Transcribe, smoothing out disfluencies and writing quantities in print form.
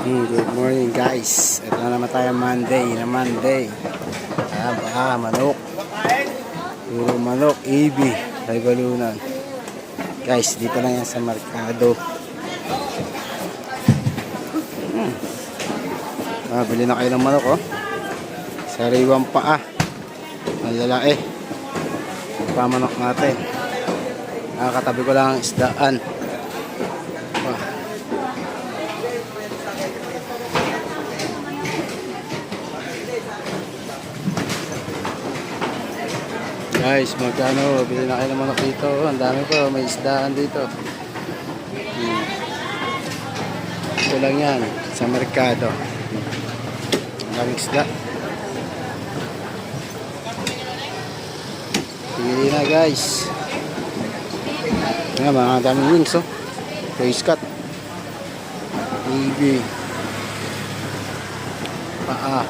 Good morning guys. Ito na naman tayo Monday. Manok. Puro manok, AB, Regalunan. Guys, dito lang yan sa Mercado. Bili na kayo ng manok, oh. Sariwang paa. Ang lalaki. Pamanok natin. Nakakatabi ko lang ang isdaan. Guys, magkano? Bili na kayo ng manok dito. Ang dami po, may isdaan dito. Ito lang yan, sa Mercado. Ang daming isda. Pili na guys. Nga, mga daming wings, oh. Face cut. Ibi. Paa.